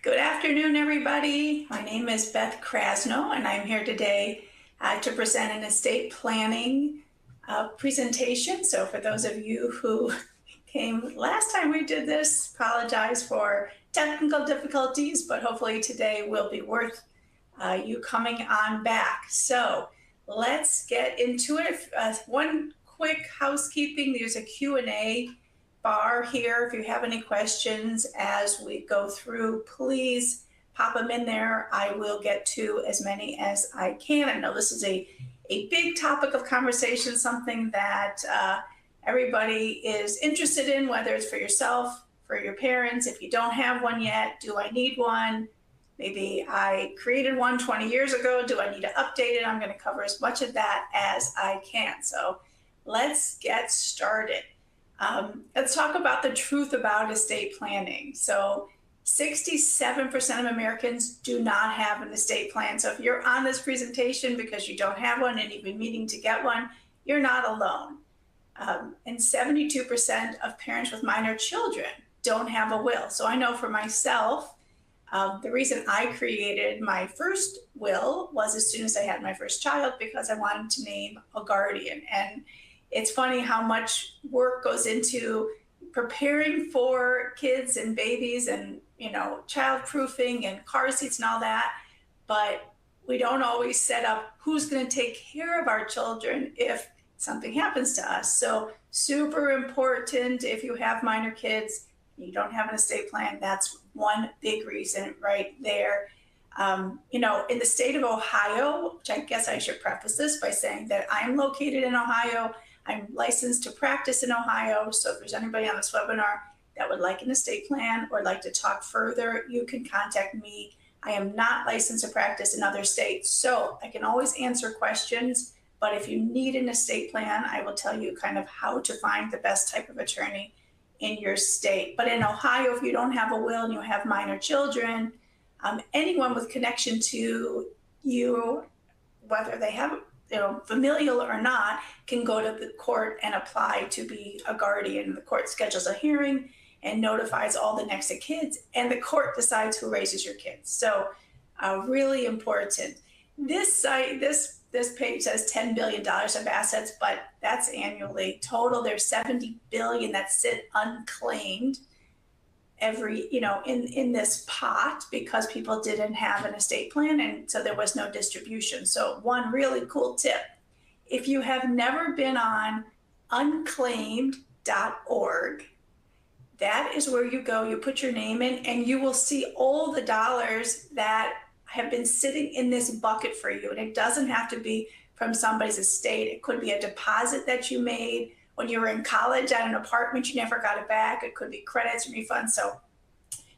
Good afternoon, everybody. My name is Beth Krasno, and I'm here today to present an estate planning presentation. So for those of you who came last time we did this, apologize for technical difficulties, but hopefully today will be worth you coming on back. So let's get into it. One quick housekeeping, there's a Q&A bar here. If you have any questions as we go through, please pop them in there. I will get to as many as I can. I know this is a big topic of conversation, something that everybody is interested in, whether it's for yourself, for your parents. If you don't have one yet, do I need one? Maybe I created one 20 years ago. Do I need to update it? I'm going to cover as much of that as I can. So let's get started. Let's talk about the truth about estate planning. So 67% of Americans do not have an estate plan. So if you're on this presentation because you don't have one and you've been meaning to get one, you're not alone. And 72% of parents with minor children don't have a will. So I know for myself, the reason I created my first will was as soon as I had my first child, because I wanted to name a guardian. And it's funny how much work goes into preparing for kids and babies and, child-proofing and car seats and all that. But we don't always set up who's going to take care of our children if something happens to us. So super important if you have minor kids, you don't have an estate plan, that's one big reason right there. In the state of Ohio, which I guess I should preface this by saying that I'm located in Ohio, I'm licensed to practice in Ohio, so if there's anybody on this webinar that would like an estate plan or like to talk further, you can contact me. I am not licensed to practice in other states, so I can always answer questions, but if you need an estate plan, I will tell you kind of how to find the best type of attorney in your state. But in Ohio, if you don't have a will and you have minor children, anyone with connection to you, whether they have familial or not, can go to the court and apply to be a guardian. The court schedules a hearing and notifies all the next of kids, and the court decides who raises your kids. So really important. This page says $10 billion of assets, but that's annually. Total, there's $70 billion that sit unclaimed in this pot because people didn't have an estate plan, and so there was no distribution. So one really cool tip, if you have never been on unclaimed.org, that is where you go, you put your name in, and you will see all the dollars that have been sitting in this bucket for you. And it doesn't have to be from somebody's estate. It could be a deposit that you made when you were in college at an apartment, you never got it back. It could be credits and refunds. So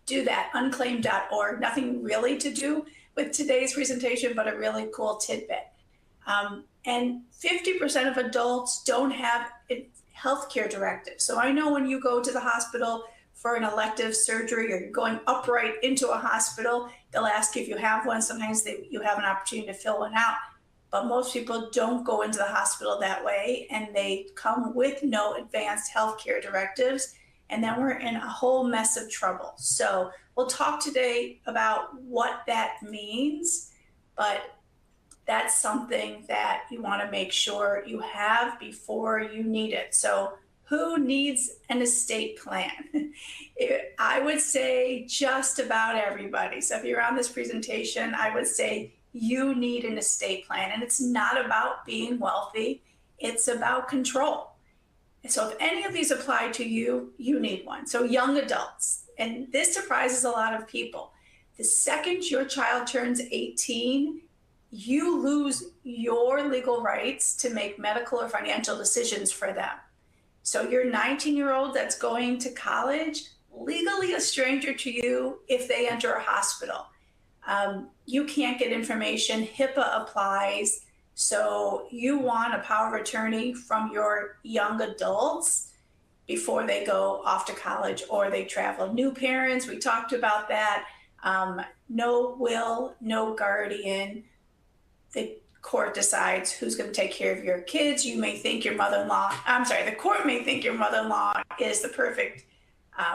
do that, unclaimed.org. Nothing really to do with today's presentation, but a really cool tidbit. And 50% of adults don't have a healthcare directive. So I know when you go to the hospital for an elective surgery or you're going upright into a hospital, they'll ask if you have one. Sometimes you have an opportunity to fill one out. But most people don't go into the hospital that way, and they come with no advanced healthcare directives, and then we're in a whole mess of trouble. So we'll talk today about what that means, but that's something that you want to make sure you have before you need it. So who needs an estate plan? I would say just about everybody. So if you're on this presentation, I would say you need an estate plan, and it's not about being wealthy, it's about control. So if any of these apply to you, you need one. So young adults, and this surprises a lot of people. The second your child turns 18, you lose your legal rights to make medical or financial decisions for them. So your 19-year-old that's going to college, legally a stranger to you if they enter a hospital. You can't get information, HIPAA applies, so you want a power of attorney from your young adults before they go off to college or they travel. New parents, we talked about that. No will, no guardian. The court decides who's going to take care of your kids. You may think your mother-in-law, the court may think your mother-in-law is the perfect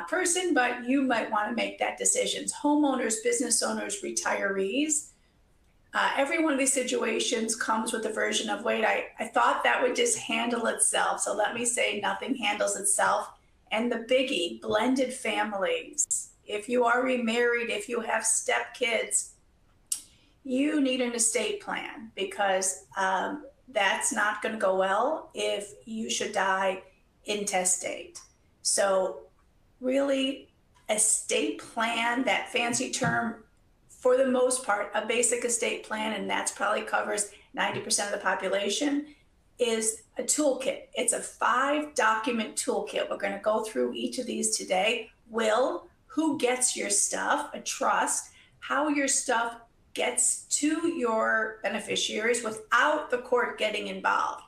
person, but you might want to make that decision. Homeowners, business owners, retirees, every one of these situations comes with a version of, wait, I thought that would just handle itself. So let me say nothing handles itself. And the biggie, blended families. If you are remarried, if you have stepkids, you need an estate plan, because that's not going to go well if you should die intestate. So really, estate plan, that fancy term, for the most part, a basic estate plan, and that's probably covers 90% of the population, is a toolkit. It's a 5-document toolkit. We're going to go through each of these today. Will, who gets your stuff, a trust, how your stuff gets to your beneficiaries without the court getting involved.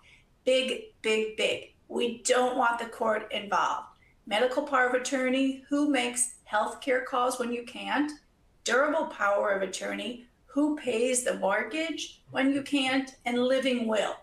Big, big, big. We don't want the court involved. Medical power of attorney, who makes healthcare calls when you can't. Durable power of attorney, who pays the mortgage when you can't. And living will,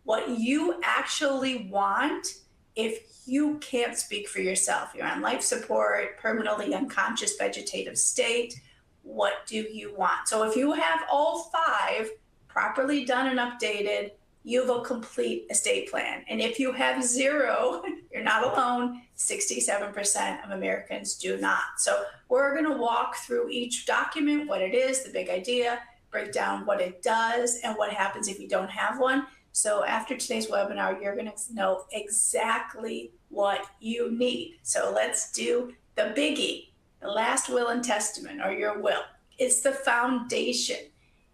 what you actually want if you can't speak for yourself. You're on life support, permanently unconscious vegetative state. What do you want? So if you have all 5 properly done and updated, you have a complete estate plan. And if you have 0, you're not alone. 67% of Americans do not. So we're going to walk through each document, what it is, the big idea, break down what it does, and what happens if you don't have one. So after today's webinar, you're going to know exactly what you need. So let's do the biggie, the last will and testament, or your will. It's the foundation.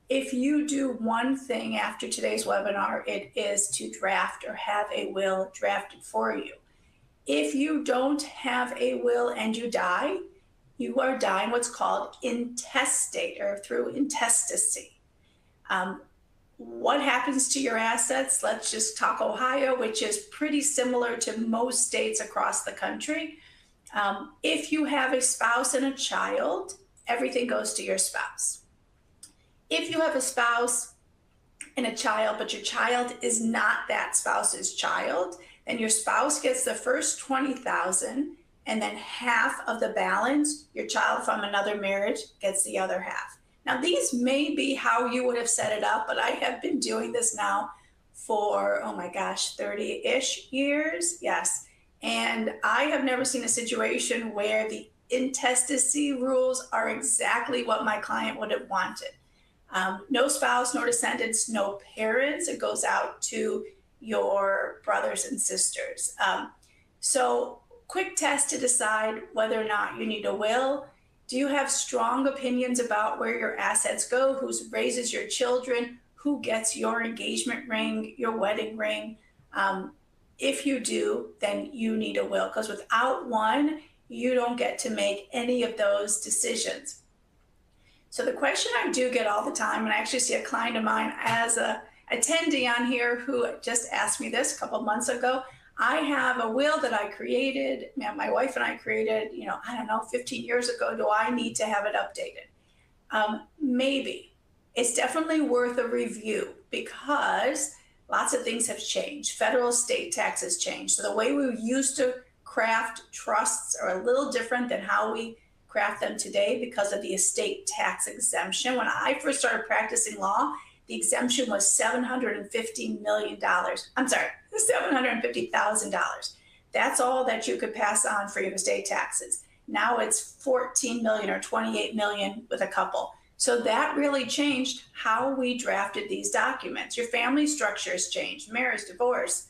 If you do one thing after today's webinar, it is to draft or have a will drafted for you. If you don't have a will and you die, you are dying what's called intestate, or through intestacy. What happens to your assets? Let's just talk Ohio, which is pretty similar to most states across the country. If you have a spouse and a child, everything goes to your spouse. If you have a spouse and a child, but your child is not that spouse's child, then your spouse gets the first $20,000, and then half of the balance, your child from another marriage gets the other half. Now, these may be how you would have set it up, but I have been doing this now for, 30-ish years. Yes. And I have never seen a situation where the intestacy rules are exactly what my client would have wanted. No spouse, no descendants, no parents. It goes out to your brothers and sisters. So quick test to decide whether or not you need a will. Do you have strong opinions about where your assets go? Who raises your children? Who gets your engagement ring, your wedding ring? If you do, then you need a will, because without one, you don't get to make any of those decisions. So the question I do get all the time, and I actually see a client of mine as a attendee on here who just asked me this a couple of months ago. I have a will that I created, my wife and I created, 15 years ago. Do I need to have it updated? Maybe. It's definitely worth a review, because lots of things have changed. Federal state taxes changed. So the way we used to craft trusts are a little different than how we craft them today because of the estate tax exemption. When I first started practicing law, the exemption was $750 million. I'm sorry, $750,000. That's all that you could pass on for your estate taxes. Now it's 14 million or 28 million with a couple. So that really changed how we drafted these documents. Your family structures changed, marriage, divorce,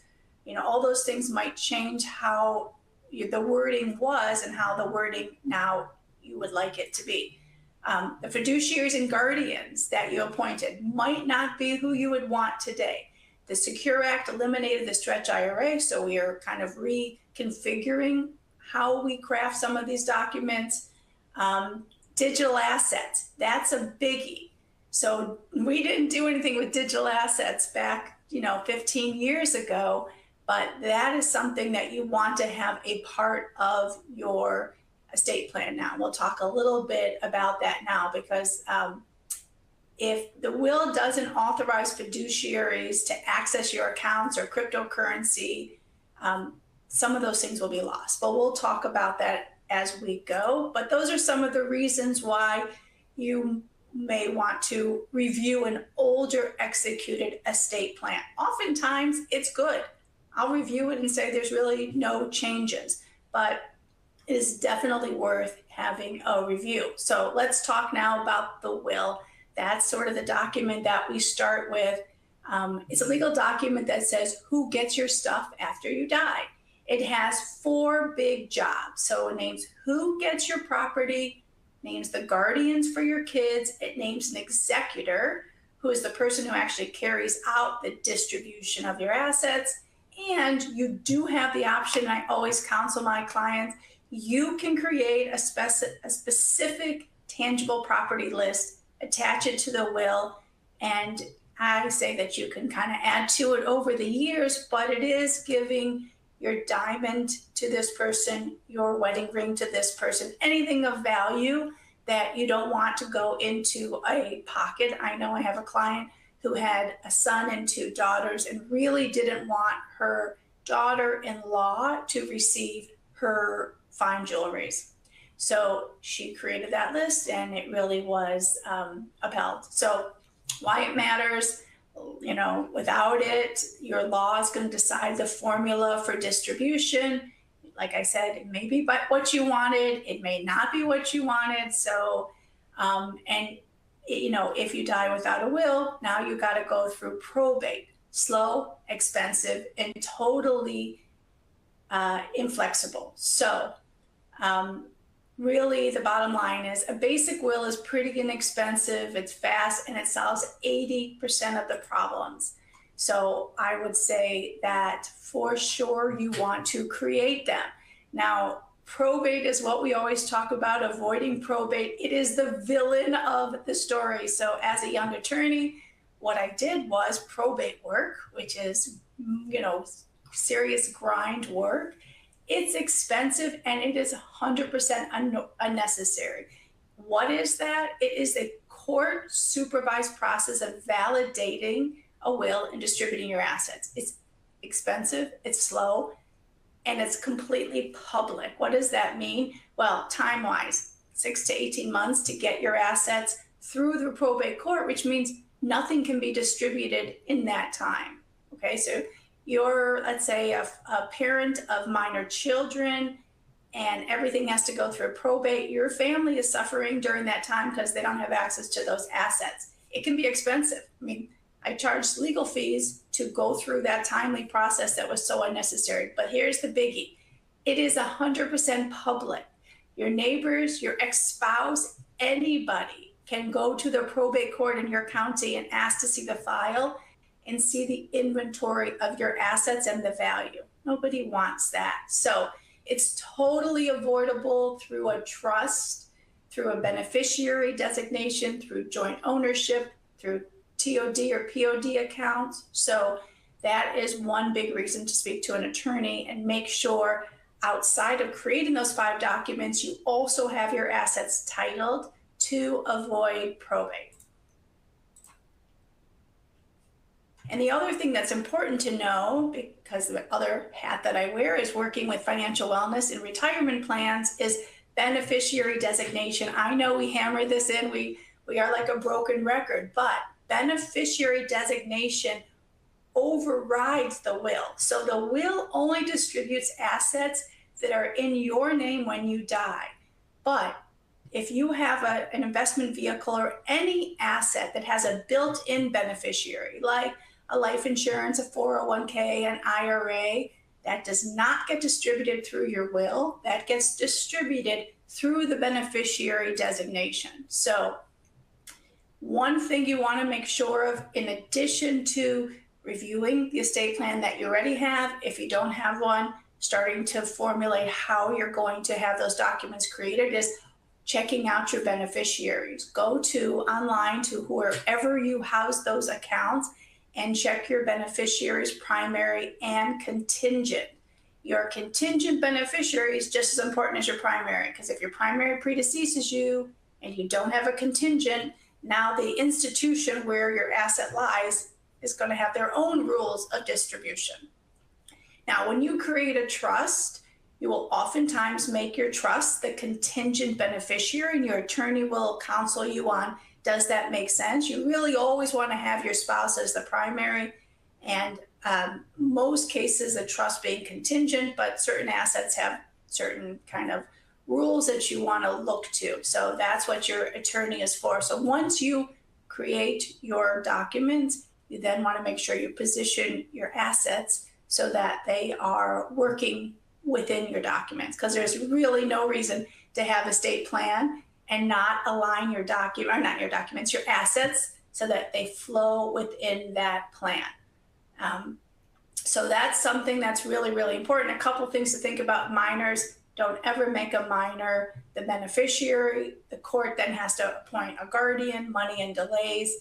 all those things might change how the wording was and how the wording now you would like it to be. The fiduciaries and guardians that you appointed might not be who you would want today. The Secure Act eliminated the stretch IRA, so we are kind of reconfiguring how we craft some of these documents. Digital assets, that's a biggie. So we didn't do anything with digital assets back, 15 years ago, but that is something that you want to have a part of your estate plan now. We'll talk a little bit about that now, because if the will doesn't authorize fiduciaries to access your accounts or cryptocurrency, some of those things will be lost. But we'll talk about that as we go, but those are some of the reasons why you may want to review an older executed estate plan. Oftentimes it's good. I'll review it and say there's really no changes, but it is definitely worth having a review. So let's talk now about the will. That's sort of the document that we start with. It's a legal document that says who gets your stuff after you die. It has 4 big jobs. So it names who gets your property, names the guardians for your kids, it names an executor, who is the person who actually carries out the distribution of your assets. And you do have the option, I always counsel my clients, you can create a specific tangible property list, attach it to the will, and I say that you can kind of add to it over the years, but it is giving your diamond to this person, your wedding ring to this person, anything of value that you don't want to go into a pocket. I know I have a client who had a son and 2 daughters and really didn't want her daughter-in-law to receive her fine jewelries. So she created that list and it really was upheld. So why it matters, you know, without it, your law is going to decide the formula for distribution. Like I said, it may be what you wanted, it may not be what you wanted. So, and you know, if you die without a will, now you got to go through probate. Slow, expensive, and totally inflexible. So, really, the bottom line is a basic will is pretty inexpensive, it's fast, and it solves 80% of the problems. So I would say that for sure you want to create them. Now, probate is what we always talk about, avoiding probate. It is the villain of the story. So as a young attorney, what I did was probate work, which is, you know, serious grind work. It's expensive and it is 100% unnecessary. What is that? It is a court supervised process of validating a will and distributing your assets. It's expensive, it's slow, and it's completely public. What does that mean? Well, time-wise, 6 to 18 months to get your assets through the probate court, which means nothing can be distributed in that time. Okay, so you're, let's say, a parent of minor children and everything has to go through probate. Your family is suffering during that time because they don't have access to those assets. It can be expensive. I mean, I charged legal fees to go through that timely process that was so unnecessary. But here's the biggie. It is 100% public. Your neighbors, your ex-spouse, anybody can go to the probate court in your county and ask to see the file and see the inventory of your assets and the value. Nobody wants that. So it's totally avoidable through a trust, through a beneficiary designation, through joint ownership, through TOD or POD accounts. So that is one big reason to speak to an attorney and make sure outside of creating those 5 documents, you also have your assets titled to avoid probate. And the other thing that's important to know, because the other hat that I wear is working with financial wellness and retirement plans, is beneficiary designation. I know we hammer this in, we are like a broken record, but beneficiary designation overrides the will. So the will only distributes assets that are in your name when you die. But if you have an investment vehicle or any asset that has a built-in beneficiary, like a life insurance, a 401k, an IRA, that does not get distributed through your will, that gets distributed through the beneficiary designation. So one thing you want to make sure of, in addition to reviewing the estate plan that you already have, if you don't have one, starting to formulate how you're going to have those documents created, is checking out your beneficiaries. Go to online to wherever you house those accounts and check your beneficiaries, primary and contingent. Your contingent beneficiary is just as important as your primary, because if your primary predeceases you and you don't have a contingent, now the institution where your asset lies is going to have their own rules of distribution. Now, when you create a trust, You will oftentimes make your trust the contingent beneficiary, and your attorney will counsel you on, does that make sense? You really always want to have your spouse as the primary, and most cases the trust being contingent, but certain assets have certain kind of rules that you want to look to. So that's what your attorney is for. So once you create your documents, you then want to make sure you position your assets so that they are working within your documents, because there's really no reason to have estate plan and not align your document, or not your documents, your assets, so that they flow within that plan. So that's something that's really, really important. A couple things to think about: minors, don't ever make a minor the beneficiary. The court then has to appoint a guardian, money and delays.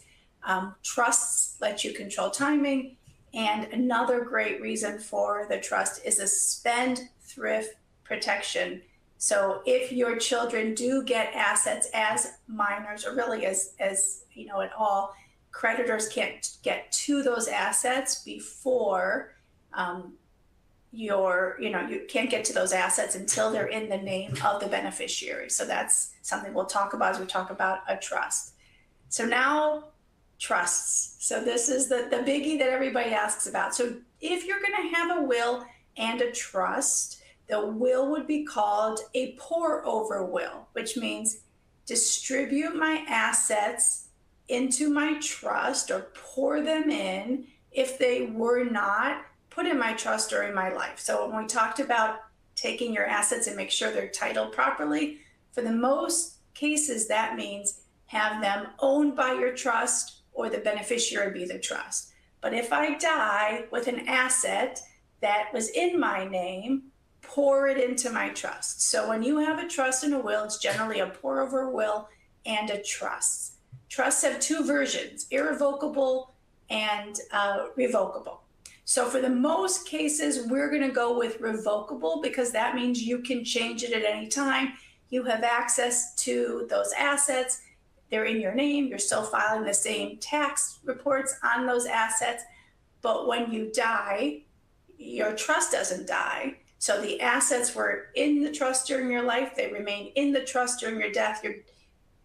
Trusts let you control timing. And another great reason for the trust is a spendthrift protection. So if your children do get assets as minors, or really as you know, at all, creditors can't get to those assets before you can't get to those assets until they're in the name of the beneficiary. So that's something we'll talk about as we talk about a trust. So now, trusts. So this is the biggie that everybody asks about. So if you're going to have a will and a trust, the will would be called a pour over will, which means distribute my assets into my trust, or pour them in if they were not put in my trust or in my life. So when we talked about taking your assets and make sure they're titled properly, for the most cases that means have them owned by your trust, or the beneficiary be the trust. But if I die with an asset that was in my name, pour it into my trust. So when you have a trust and a will, it's generally a pour over will and a trust. Trusts have two versions: irrevocable and revocable. So for the most cases, we're going to go with revocable, because that means you can change it at any time. You have access to those assets. They're in your name. You're still filing the same tax reports on those assets. But when you die, your trust doesn't die. So the assets were in the trust during your life. They remain in the trust during your death.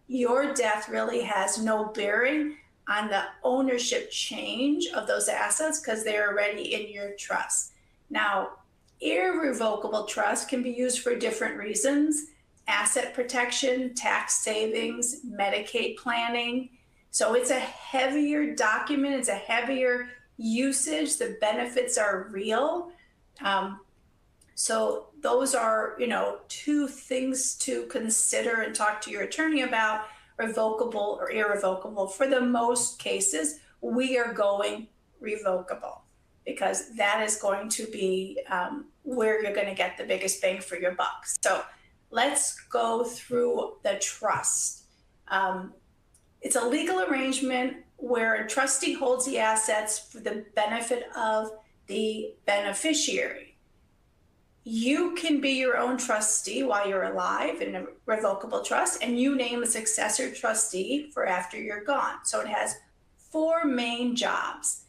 Your death really has no bearing on the ownership change of those assets, because they're already in your trust. Now, irrevocable trust can be used for different reasons: asset protection, tax savings, Medicaid planning. So it's a heavier document, it's a heavier usage. The benefits are real. So those are, two things to consider and talk to your attorney about: revocable or irrevocable. For the most cases, we are going revocable, because that is going to be where you're going to get the biggest bang for your buck. So let's go through the trust. It's a legal arrangement where a trustee holds the assets for the benefit of the beneficiary. You can be your own trustee while you're alive in a revocable trust, and you name a successor trustee for after you're gone. So it has four main jobs.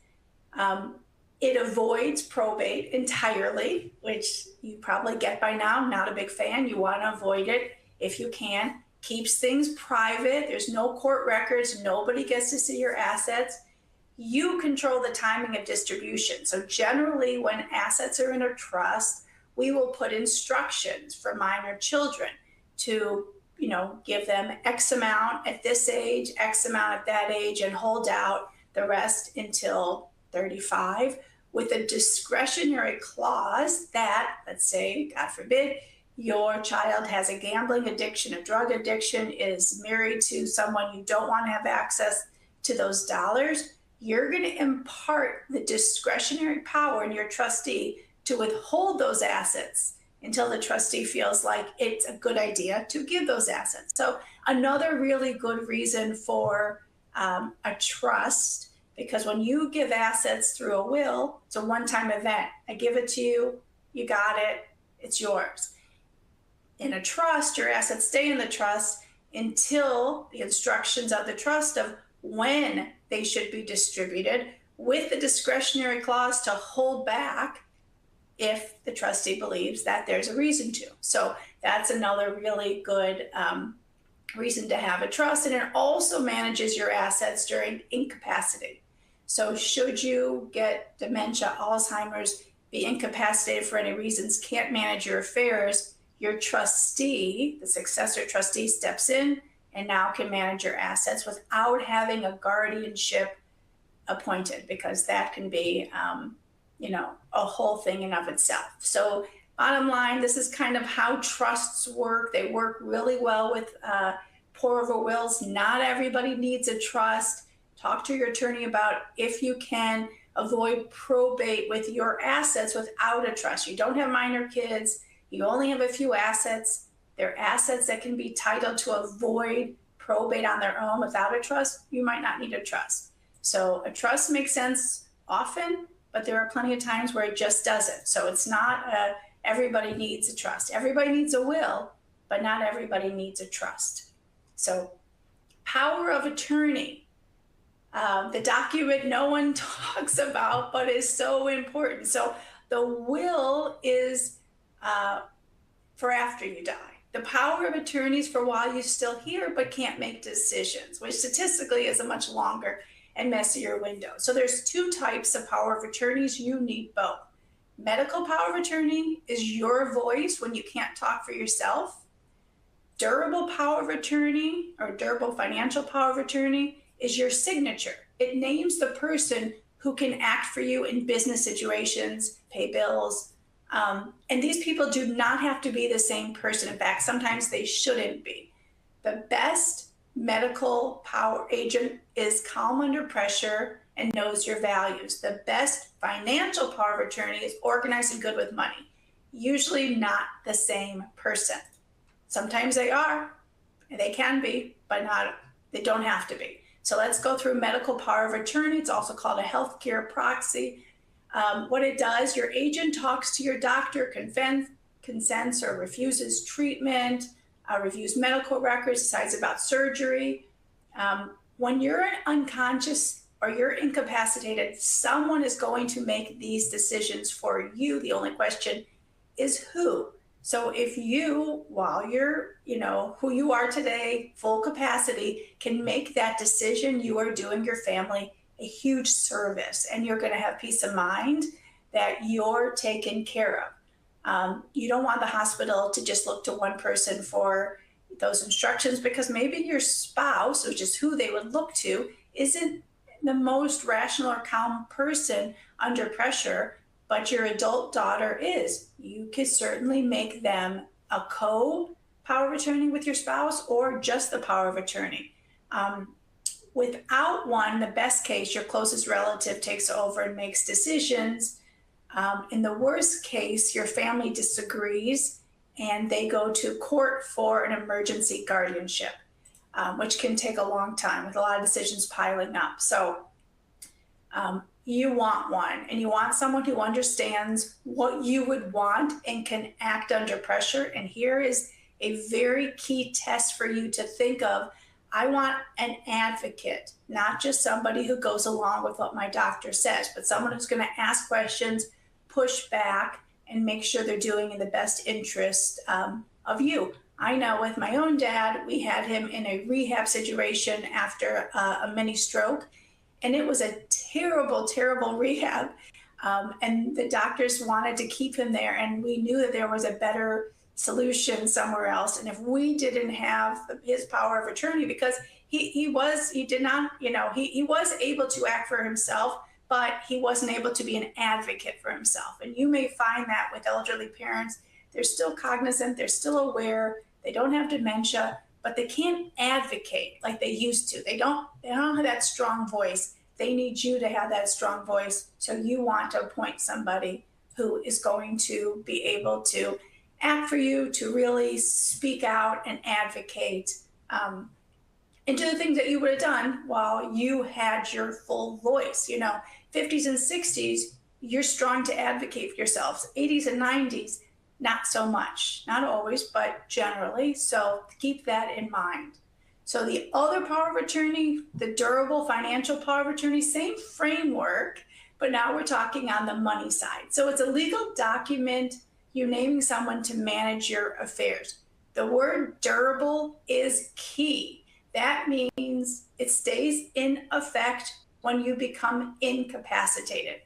It avoids probate entirely, which you probably get by now. I'm not a big fan. You want to avoid it if you can. Keeps things private. There's no court records. Nobody gets to see your assets. You control the timing of distribution. So generally, when assets are in a trust, we will put instructions for minor children to, give them X amount at this age, X amount at that age, and hold out the rest until 35, with a discretionary clause that, let's say, God forbid, your child has a gambling addiction, a drug addiction, is married to someone you don't want to have access to those dollars. You're going to impart the discretionary power in your trustee to withhold those assets until the trustee feels like it's a good idea to give those assets. So another really good reason for a trust, because when you give assets through a will, it's a one-time event. I give it to you, you got it, it's yours. In a trust, your assets stay in the trust until the instructions of the trust of when they should be distributed, with the discretionary clause to hold back if the trustee believes that there's a reason to. So that's another really good reason to have a trust. And it also manages your assets during incapacity. So should you get dementia, Alzheimer's, be incapacitated for any reasons, can't manage your affairs, your trustee, the successor trustee, steps in and now can manage your assets without having a guardianship appointed, because that can be, a whole thing in of itself. So bottom line, this is kind of how trusts work. They work really well with pour over wills. Not everybody needs a trust. Talk to your attorney about if you can avoid probate with your assets without a trust. You don't have minor kids. You only have a few assets. They're assets that can be titled to avoid probate on their own without a trust. You might not need a trust. So a trust makes sense often, but there are plenty of times where it just doesn't. So it's not everybody needs a trust. Everybody needs a will, but not everybody needs a trust. So power of attorney, the document no one talks about, but is so important. So the will is for after you die. The power of attorney is for while you're still here but can't make decisions, which statistically is a much longer and messier window. So there's two types of power of attorneys. You need both. Medical power of attorney is your voice when you can't talk for yourself. Durable power of attorney or durable financial power of attorney is your signature. It names the person who can act for you in business situations, pay bills. And these people do not have to be the same person. In fact, sometimes they shouldn't be. The best medical power agent is calm under pressure and knows your values. The best financial power of attorney is organized and good with money. Usually not the same person. Sometimes they are, and they can be, but they don't have to be. So let's go through medical power of attorney. It's also called a healthcare proxy. What it does, your agent talks to your doctor, consents or refuses treatment, reviews medical records, decides about surgery. When you're unconscious or you're incapacitated, someone is going to make these decisions for you. The only question is who. So if you, while you're, who you are today, full capacity, can make that decision, you are doing your family a huge service, and you're going to have peace of mind that you're taken care of. You don't want the hospital to just look to one person for those instructions, because maybe your spouse, which is who they would look to, isn't the most rational or calm person under pressure, but your adult daughter is. You could certainly make them a co-power of attorney with your spouse or just the power of attorney. Without one, the best case, your closest relative takes over and makes decisions. In the worst case, your family disagrees and they go to court for an emergency guardianship, which can take a long time with a lot of decisions piling up. So you want one, and you want someone who understands what you would want and can act under pressure. And here is a very key test for you to think of. I want an advocate, not just somebody who goes along with what my doctor says, but someone who's going to ask questions, push back, and make sure they're doing in the best interest of you. I know with my own dad, we had him in a rehab situation after a mini stroke, and it was a terrible, terrible rehab. And the doctors wanted to keep him there, and we knew that there was a better solution somewhere else. And if we didn't have his power of attorney, because he was able to act for himself, but he wasn't able to be an advocate for himself. And you may find that with elderly parents, they're still cognizant, they're still aware, they don't have dementia, but they can't advocate like they used to. They don't have that strong voice. They need you to have that strong voice. So you want to appoint somebody who is going to be able to act for you, to really speak out and advocate, and do the things that you would have done while you had your full voice. 50s and 60s, you're strong to advocate for yourselves. 80s and 90s, not so much. Not always, but generally. So keep that in mind. So the other power of attorney, the durable financial power of attorney, same framework, but now we're talking on the money side. So it's a legal document. You're naming someone to manage your affairs. The word durable is key. That means it stays in effect when you become incapacitated.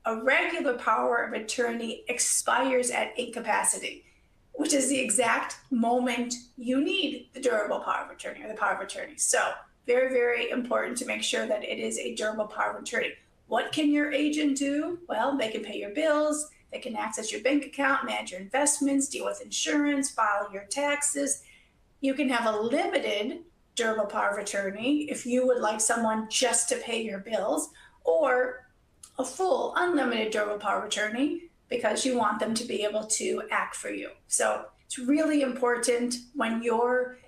A regular power of attorney expires at incapacity, which is the exact moment you need the durable power of attorney or the power of attorney. So very, very important to make sure that it is a durable power of attorney. What can your agent do? Well, they can pay your bills, they can access your bank account, manage your investments, deal with insurance, file your taxes. You can have a limited durable power of attorney if you would like someone just to pay your bills, or a full unlimited durable power of attorney because you want them to be able to act for you. So it's really important when you're,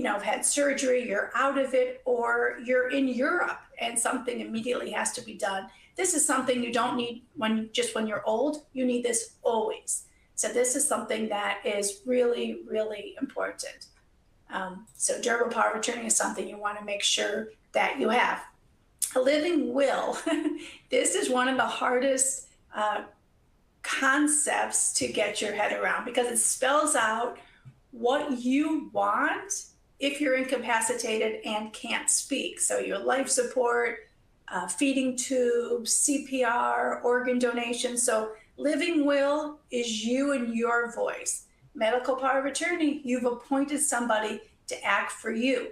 have had surgery, you're out of it, or you're in Europe and something immediately has to be done. This is something you don't need when you're old. You need this always. So this is something that is really, really important. So durable power of attorney is something you want to make sure that you have. A living will. This is one of the hardest concepts to get your head around because it spells out what you want if you're incapacitated and can't speak. So your life support, feeding tubes, CPR, organ donation. So living will is you and your voice. Medical power of attorney, you've appointed somebody to act for you.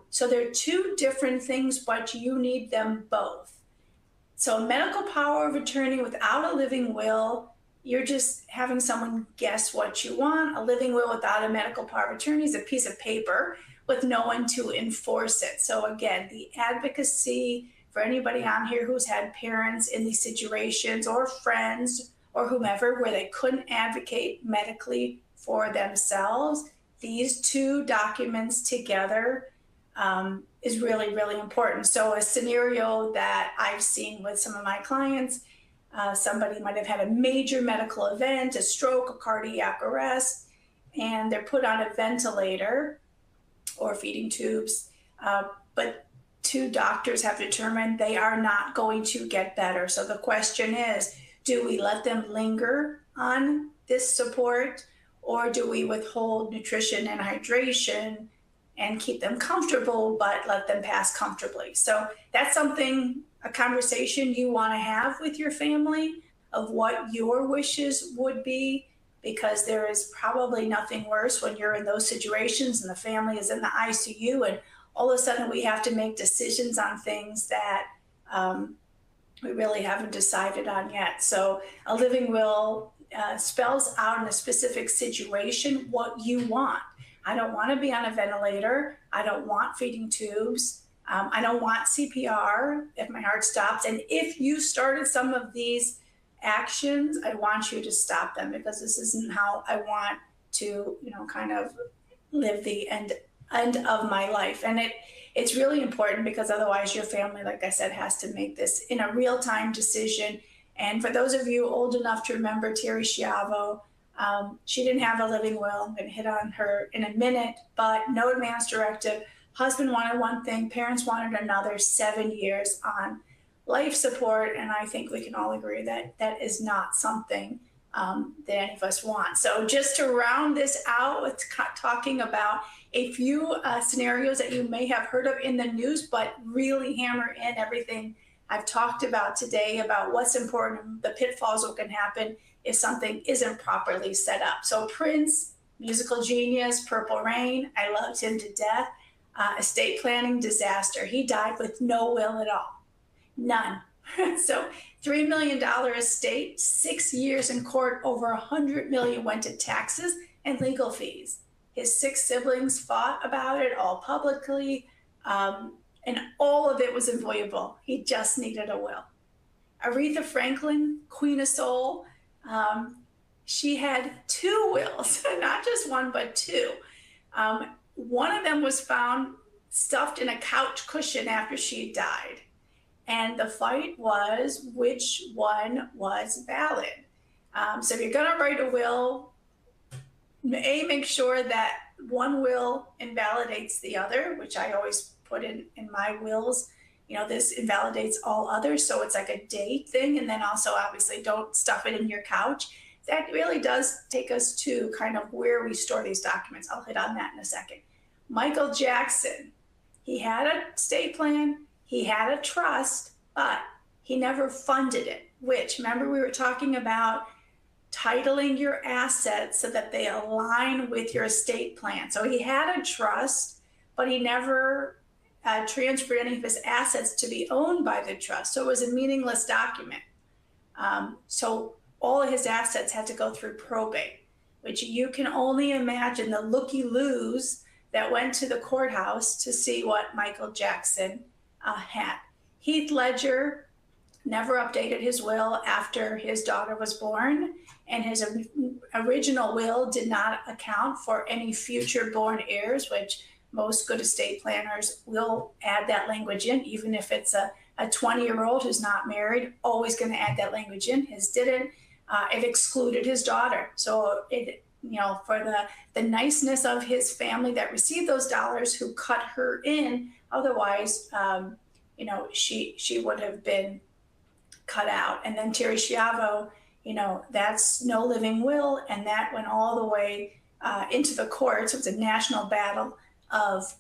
So they're two different things, but you need them both. So a medical power of attorney without a living will, you're just having someone guess what you want. A living will without a medical power of attorney is a piece of paper with no one to enforce it. So again, the advocacy for anybody on here who's had parents in these situations or friends or whomever where they couldn't advocate medically for themselves, these two documents together is really, really important. So a scenario that I've seen with some of my clients, somebody might have had a major medical event, a stroke, a cardiac arrest, and they're put on a ventilator or feeding tubes, but two doctors have determined they are not going to get better. So the question is, do we let them linger on this support, or do we withhold nutrition and hydration and keep them comfortable, but let them pass comfortably? So that's something, a conversation you want to have with your family of what your wishes would be, because there is probably nothing worse when you're in those situations and the family is in the ICU and all of a sudden we have to make decisions on things that we really haven't decided on yet. So a living will spells out in a specific situation what you want. I don't want to be on a ventilator. I don't want feeding tubes. I don't want CPR if my heart stops. And if you started some of these actions, I want you to stop them, because this isn't how I want to, kind of live the end of my life. And it's really important, because otherwise your family, like I said, has to make this in a real-time decision. And for those of you old enough to remember Terry Schiavo, she didn't have a living will. I'm going to hit on her in a minute, but no advance directive. Husband wanted one thing, parents wanted another, 7 years on life support. And I think we can all agree that that is not something that any of us want. So just to round this out with talking about a few scenarios that you may have heard of in the news, but really hammer in everything I've talked about today about what's important, the pitfalls that can happen if something isn't properly set up. So Prince, musical genius, Purple Rain, I loved him to death. Estate planning disaster. He died with no will at all. None. So $3 million estate, 6 years in court, over $100 million went to taxes and legal fees. His 6 siblings fought about it all publicly, and all of it was avoidable. He just needed a will. Aretha Franklin, Queen of Soul, she had 2 wills, not just one, but 2. One of them was found stuffed in a couch cushion after she died. And the fight was which one was valid. So if you're going to write a will, make sure that one will invalidates the other, which I always put in my wills. this invalidates all others. So it's like a date thing. And then also, obviously, don't stuff it in your couch. That really does take us to kind of where we store these documents. I'll hit on that in a second. Michael Jackson, he had a estate plan, he had a trust, but he never funded it, which, remember, we were talking about titling your assets so that they align with your estate plan. So he had a trust, but he never transferred any of his assets to be owned by the trust. So it was a meaningless document. So all of his assets had to go through probate, which you can only imagine the looky-loos that went to the courthouse to see what Michael Jackson had. Heath Ledger never updated his will after his daughter was born, and his original will did not account for any future born heirs, which most good estate planners will add that language in, even if it's a 20-year-old who's not married, always going to add that language in. His didn't. It excluded his daughter. So it, for the niceness of his family that received those dollars, who cut her in, otherwise, she would have been cut out. And then Terry Schiavo, that's no living will, and that went all the way into the courts. It was a national battle of,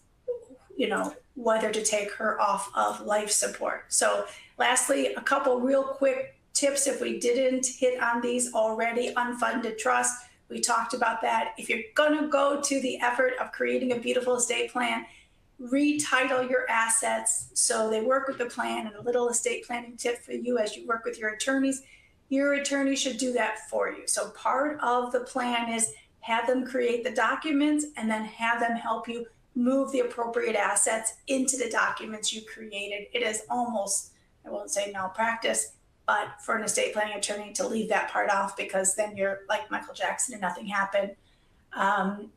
whether to take her off of life support. So lastly, a couple real quick tips if we didn't hit on these already. Unfunded trust, we talked about that. If you're gonna go to the effort of creating a beautiful estate plan, retitle your assets so they work with the plan. And a little estate planning tip for you as you work with your attorneys, your attorney should do that for you. So part of the plan is have them create the documents and then have them help you move the appropriate assets into the documents you created. It is almost, I won't say malpractice, but for an estate planning attorney to leave that part off, because then you're like Michael Jackson and nothing happened.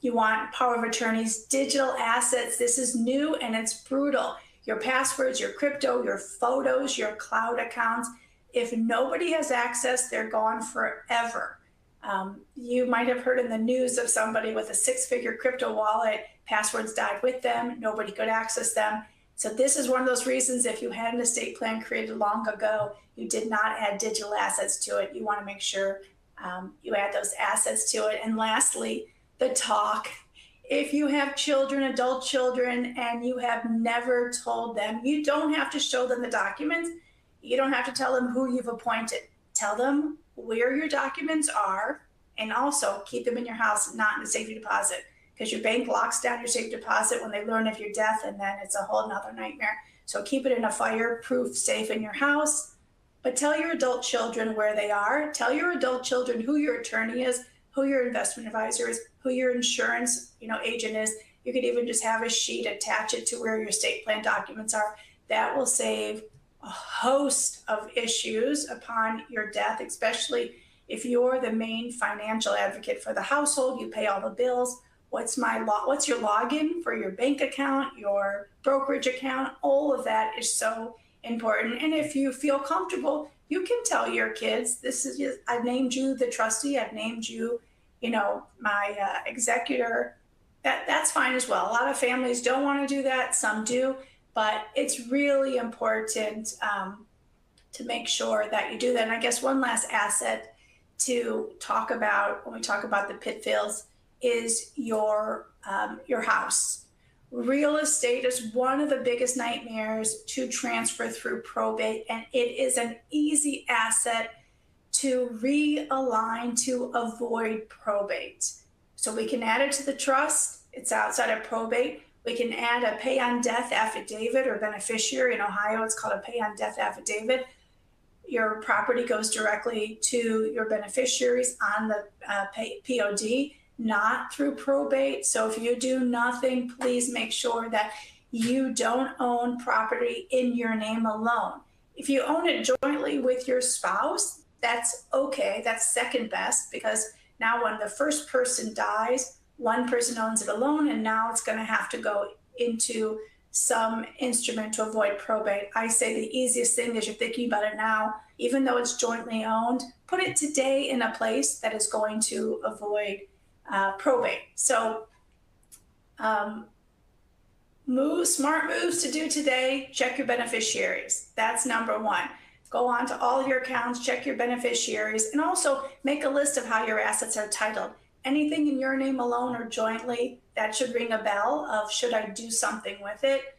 You want power of attorneys, digital assets. This is new and it's brutal. Your passwords, your crypto, your photos, your cloud accounts. If nobody has access, they're gone forever. You might have heard in the news of somebody with a 6-figure crypto wallet, passwords died with them, nobody could access them. So this is one of those reasons, if you had an estate plan created long ago, you did not add digital assets to it, you want to make sure you add those assets to it. And lastly, the talk. If you have children, adult children, and you have never told them, you don't have to show them the documents. You don't have to tell them who you've appointed. Tell them where your documents are, and also keep them in your house, not in a safety deposit, because your bank locks down your safety deposit when they learn of your death, and then it's a whole nother nightmare. So keep it in a fireproof safe in your house, but tell your adult children where they are. Tell your adult children who your attorney is, who your investment advisor is, who your insurance agent is. You could even just have a sheet, attach it to where your estate plan documents are. That will save a host of issues upon your death, especially if you're the main financial advocate for the household. You pay all the bills. What's your login for your bank account, your brokerage account? All of that is so important. And if you feel comfortable, you can tell your kids, I've named you the trustee, I've named you, my executor. That's fine as well. A lot of families don't want to do that, some do, but it's really important to make sure that you do that. And I guess one last asset to talk about when we talk about the pitfalls is your house. Real estate is one of the biggest nightmares to transfer through probate, and it is an easy asset to realign to avoid probate. So we can add it to the trust. It's outside of probate. We can add a pay on death affidavit or beneficiary. In Ohio, it's called a pay on death affidavit. Your property goes directly to your beneficiaries on the POD, not through probate. So if you do nothing, please make sure that you don't own property in your name alone. If you own it jointly with your spouse, that's okay. That's second best, because now when the first person dies, one person owns it alone, and now it's going to have to go into some instrument to avoid probate. I say the easiest thing is, you're thinking about it now, even though it's jointly owned, put it today in a place that is going to avoid probate. So smart moves to do today, check your beneficiaries. That's number one. Go on to all your accounts, check your beneficiaries, and also make a list of how your assets are titled. Anything in your name alone or jointly, that should ring a bell of should I do something with it?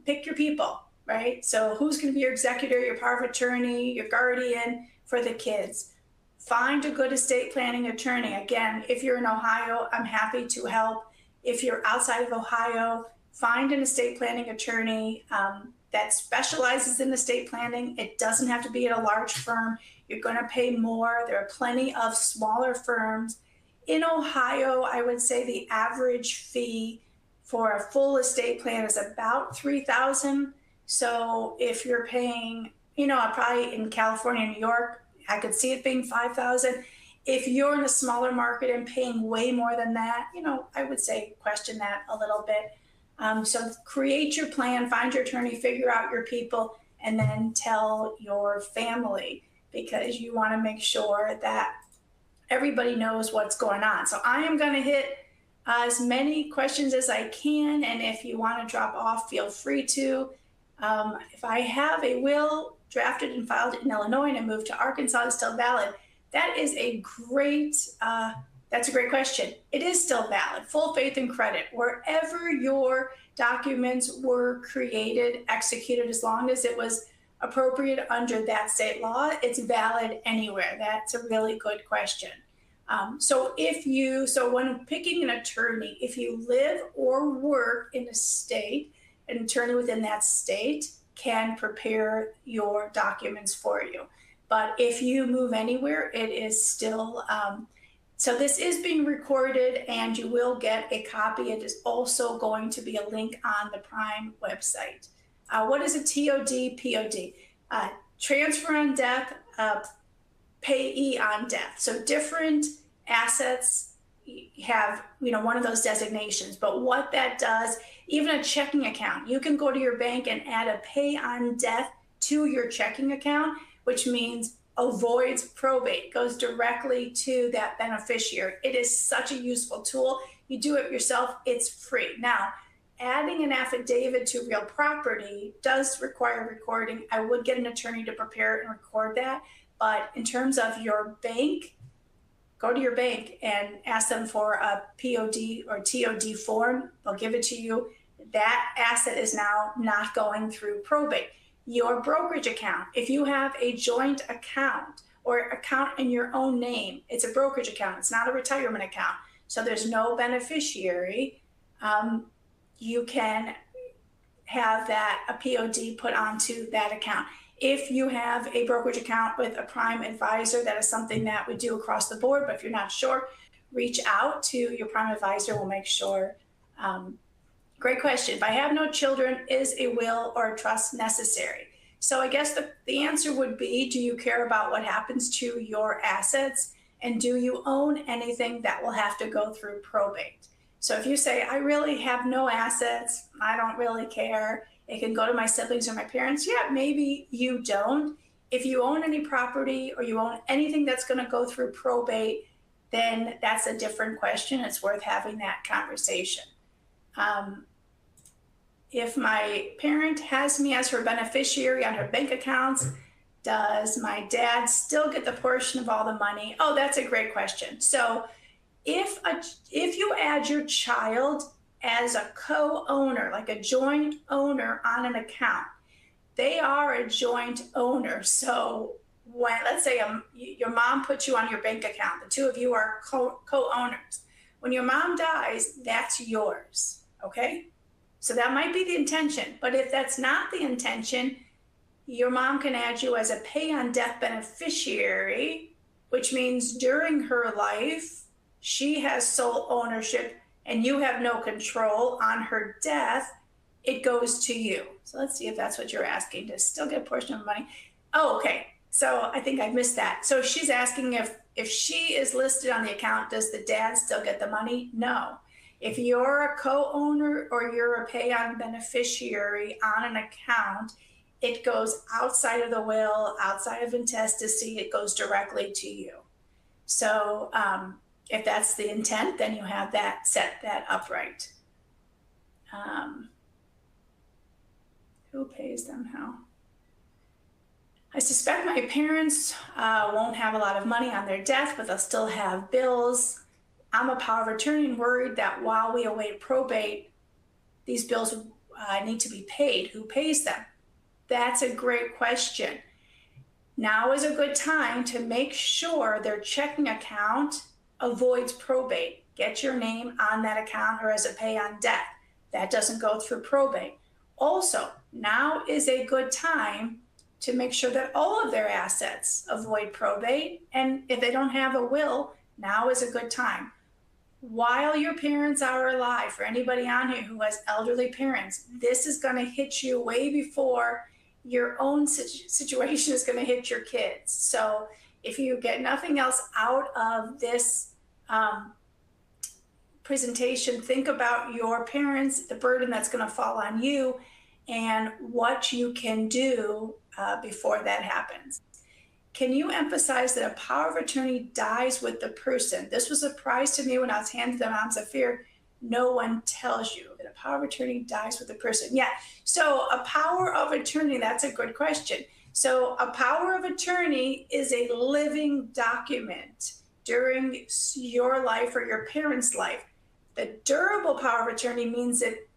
Pick your people, right? So who's going to be your executor, your power of attorney, your guardian for the kids? Find a good estate planning attorney. Again, if you're in Ohio, I'm happy to help. If you're outside of Ohio, find an estate planning attorney that specializes in estate planning. It doesn't have to be at a large firm. You're going to pay more. There are plenty of smaller firms. In Ohio, I would say the average fee for a full estate plan is about $3,000. So if you're paying, probably in California, New York, I could see it being $5,000. If you're in a smaller market and paying way more than that, I would say question that a little bit. So create your plan, find your attorney, figure out your people, and then tell your family, because you want to make sure that everybody knows what's going on. So I am going to hit as many questions as I can, and if you want to drop off, feel free to. If I have a will drafted and filed in Illinois and I moved to Arkansas, it's still valid. That is that's a great question. It is still valid. Full faith and credit. Wherever your documents were created, executed, as long as it was appropriate under that state law, it's valid anywhere. That's a really good question. So when picking an attorney, if you live or work in a state, an attorney within that state can prepare your documents for you. But if you move anywhere, it is still, so this is being recorded and you will get a copy. It is also going to be a link on the Prime website. What is a TOD, POD? Transfer on death, payee on death. So different assets have, one of those designations, but what that does, even a checking account, you can go to your bank and add a pay on death to your checking account, which means avoids probate, goes directly to that beneficiary. It is such a useful tool. You do it yourself, it's free. Now, adding an affidavit to real property does require recording. I would get an attorney to prepare and record that, but in terms of your bank, go to your bank and ask them for a POD or TOD form. They'll give it to you. That asset is now not going through probate. Your brokerage account, if you have a joint account or account in your own name, it's a brokerage account. It's not a retirement account. So there's no beneficiary. You can have a POD put onto that account. If you have a brokerage account with a Prime advisor, that is something that we do across the board. But if you're not sure, reach out to your Prime advisor. We'll make sure. Great question. If I have no children, is a will or a trust necessary? So I guess the answer would be, do you care about what happens to your assets? And do you own anything that will have to go through probate? So if you say, I really have no assets, I don't really care, it can go to my siblings or my parents, yeah, maybe you don't. If you own any property or you own anything that's going to go through probate, then that's a different question. It's worth having that conversation. If my parent has me as her beneficiary on her bank accounts, does my dad still get the portion of all the money? Oh, that's a great question. So if you add your child as a co-owner, like a joint owner on an account, they are a joint owner. So let's say your mom puts you on your bank account, the two of you are co-owners. When your mom dies, that's yours, okay? So that might be the intention, but if that's not the intention, your mom can add you as a pay on death beneficiary, which means during her life, she has sole ownership and you have no control. On her death, it goes to you. So let's see if that's what you're asking, to still get a portion of money. Oh, okay. So I think I missed that. So she's asking if she is listed on the account, does the dad still get the money? No. If you're a co-owner or you're a pay-on beneficiary on an account, it goes outside of the will, outside of intestacy, it goes directly to you. So if that's the intent, then you have that, set that up right. Who pays them how? I suspect my parents won't have a lot of money on their death, but they'll still have bills. I'm a power of attorney and worried that while we await probate, these bills need to be paid. Who pays them? That's a great question. Now is a good time to make sure their checking account avoids probate. Get your name on that account or as a pay on death. That doesn't go through probate. Also, now is a good time to make sure that all of their assets avoid probate. And if they don't have a will, now is a good time. While your parents are alive, for anybody on here who has elderly parents, this is going to hit you way before your own situation is going to hit your kids. So if you get nothing else out of this presentation, think about your parents, the burden that's going to fall on you, and what you can do before that happens. Can you emphasize that a power of attorney dies with the person? This was a surprise to me when I was handed the moms of fear. No one tells you that a power of attorney dies with the person. Yeah, so a power of attorney, that's a good question. So a power of attorney is a living document during your life or your parents' life. The durable power of attorney means it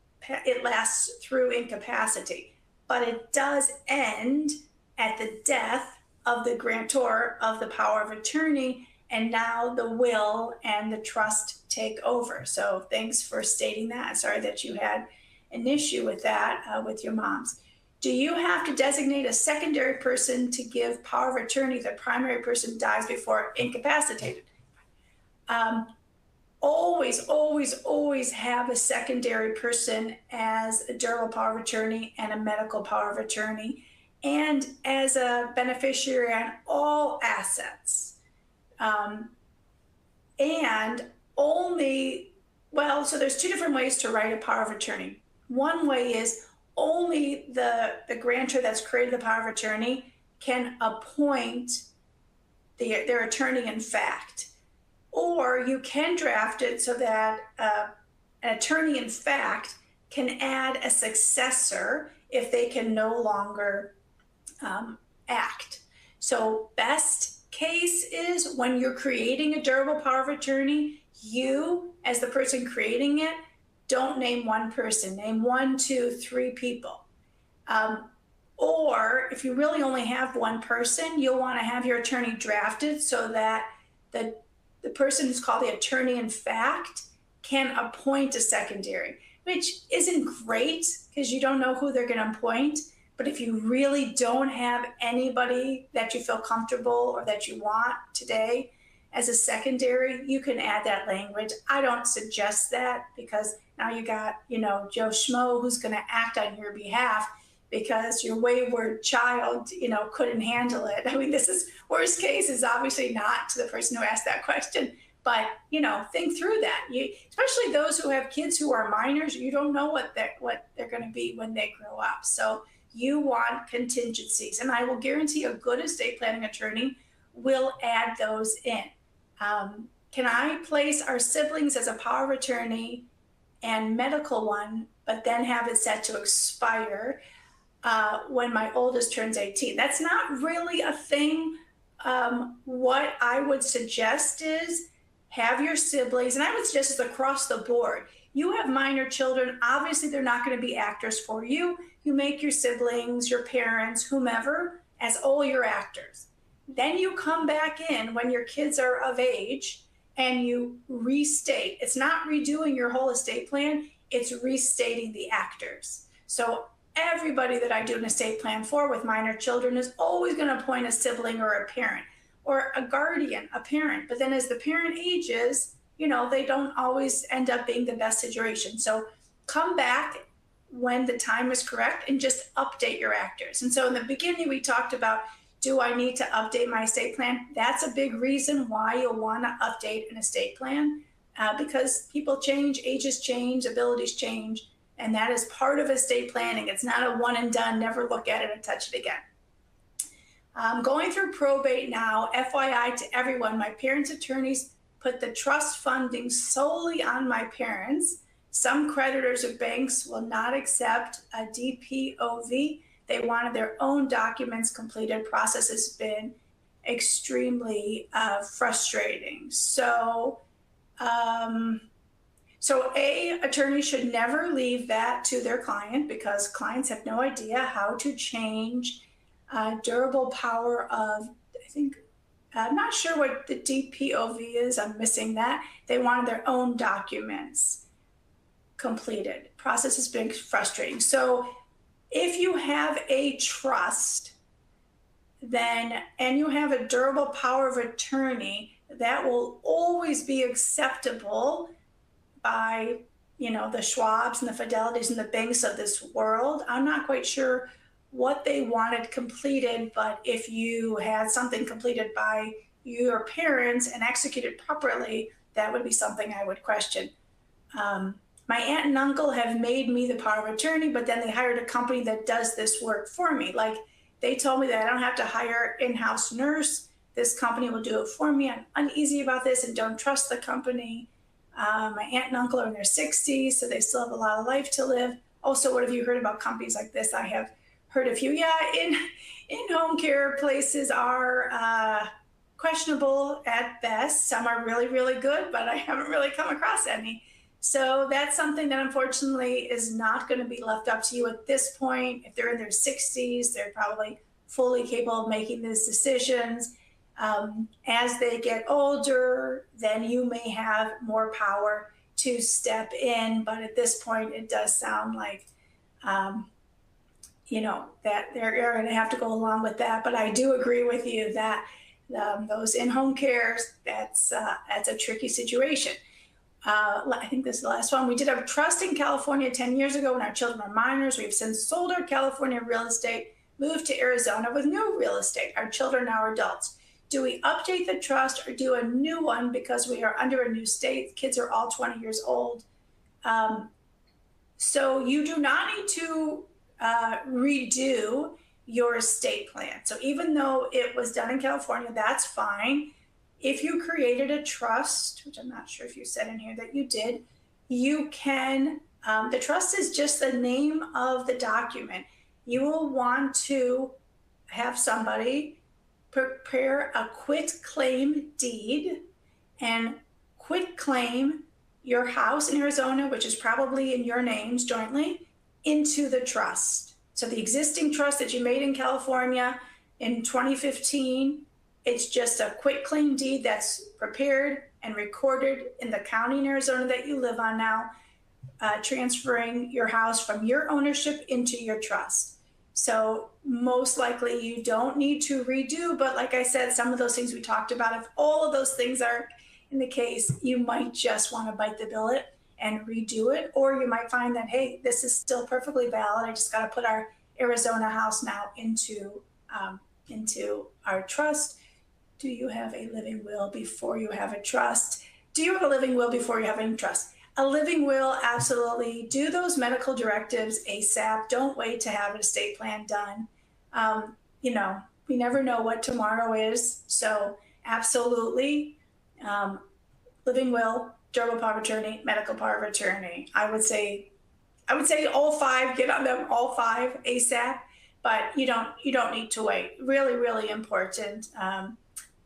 lasts through incapacity, but it does end at the death of the grantor of the power of attorney, and now the will and the trust take over. So thanks for stating that. Sorry that you had an issue with that with your moms. Do you have to designate a secondary person to give power of attorney if the primary person dies before incapacitated? Always have a secondary person as a durable power of attorney and a medical power of attorney, and as a beneficiary on all assets. And only, well, so there's two different ways to write a power of attorney. One way is only the grantor that's created the power of attorney can appoint their attorney in fact. Or you can draft it so that an attorney in fact can add a successor if they can no longer act. So best case is when you're creating a durable power of attorney, you, as the person creating it, don't name one person, name 1, 2, 3 people. Or if you really only have one person, you'll want to have your attorney drafted so that the person who's called the attorney in fact can appoint a secondary, which isn't great because you don't know who they're going to appoint. But if you really don't have anybody that you feel comfortable or that you want today as a secondary, you can add that language. I don't suggest that because now you got, Joe Schmo who's going to act on your behalf because your wayward child, couldn't handle it. I mean, this is worst case is obviously not to the person who asked that question, but, think through that. Especially those who have kids who are minors, you don't know what they're going to be when they grow up. So you want contingencies, and I will guarantee a good estate planning attorney will add those in. Can I place our siblings as a power of attorney and medical one, but then have it set to expire when my oldest turns 18? That's not really a thing. What I would suggest is have your siblings, and I would suggest this across the board. You have minor children, obviously they're not going to be actors for you. You make your siblings, your parents, whomever, as all your actors. Then you come back in when your kids are of age and you restate. It's not redoing your whole estate plan, it's restating the actors. So everybody that I do an estate plan for with minor children is always going to appoint a sibling or a parent or a guardian, a parent. But then as the parent ages, they don't always end up being the best situation. So come back when the time is correct and just update your actors. And so in the beginning, we talked about, do I need to update my estate plan? That's a big reason why you'll want to update an estate plan because people change, ages change, abilities change, and that is part of estate planning. It's not a one and done, never look at it and touch it again. Going through probate now, FYI to everyone, my parents' attorneys put the trust funding solely on my parents Some creditors or banks will not accept a DPOV. They wanted their own documents completed. Process has been extremely frustrating. So attorneys should never leave that to their client, because clients have no idea how to change durable power of, I think, I'm not sure what the DPOV is, I'm missing that. They wanted their own documents completed. Process has been frustrating. So if you have a trust, then, and you have a durable power of attorney, that will always be acceptable by, you know, the Schwabs and the Fidelities and the banks of this world. I'm not quite sure what they wanted completed, but if you had something completed by your parents and executed properly, that would be something I would question. My aunt and uncle have made me the power of attorney, but then they hired a company that does this work for me. Like, they told me that I don't have to hire an in-house nurse. This company will do it for me. I'm uneasy about this and don't trust the company. My aunt and uncle are in their 60s, so they still have a lot of life to live. Also, what have you heard about companies like this? I have heard a few. Yeah, in-home care places are questionable at best. Some are really, really good, but I haven't really come across any. So that's something that unfortunately is not going to be left up to you at this point. If they're in their 60s, they're probably fully capable of making these decisions. As they get older, then you may have more power to step in. But at this point, it does sound like, you know, that they're going to have to go along with that. But I do agree with you that those in-home cares, that's a tricky situation. I think this is the last one. We did have trust in California 10 years ago when our children were minors. We've since sold our California real estate, moved to Arizona with new real estate. Our children now are adults. Do we update the trust or do a new one because we are under a new state? Kids are all 20 years old. So you do not need to redo your estate plan. So even though it was done in California, that's fine. If you created a trust, which I'm not sure if you said in here that you did, you can, the trust is just the name of the document. You will want to have somebody prepare a quit claim deed and quit claim your house in Arizona, which is probably in your names jointly, into the trust. So the existing trust that you made in California in 2015, it's just a quit claim deed that's prepared and recorded in the county in Arizona that you live on now, transferring your house from your ownership into your trust. So most likely you don't need to redo, but like I said, some of those things we talked about, if all of those things are in the case, you might just want to bite the bullet and redo it, or you might find that, hey, this is still perfectly valid. I just got to put our Arizona house now into our trust. Do you have a living will before you have a trust? Do you have a living will before you have a trust? A living will, absolutely. Do those medical directives ASAP. Don't wait to have an estate plan done. You know, we never know what tomorrow is. So absolutely, living will, durable power of attorney, medical power of attorney. I would say all five, get on them all five ASAP, but you don't need to wait. Really, really important.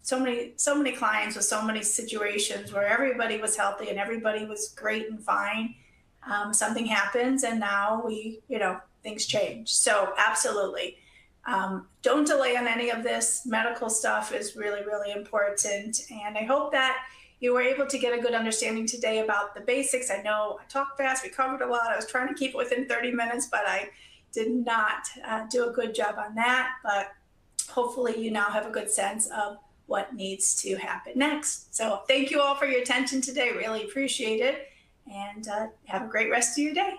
So many clients with so many situations where everybody was healthy and everybody was great and fine. Something happens and now things change. So absolutely. Don't delay on any of this. Medical stuff is really, really important. And I hope that you were able to get a good understanding today about the basics. I know I talked fast, we covered a lot. I was trying to keep it within 30 minutes, but I did not do a good job on that. But hopefully you now have a good sense of what needs to happen next. So thank you all for your attention today. Really appreciate it. And have a great rest of your day.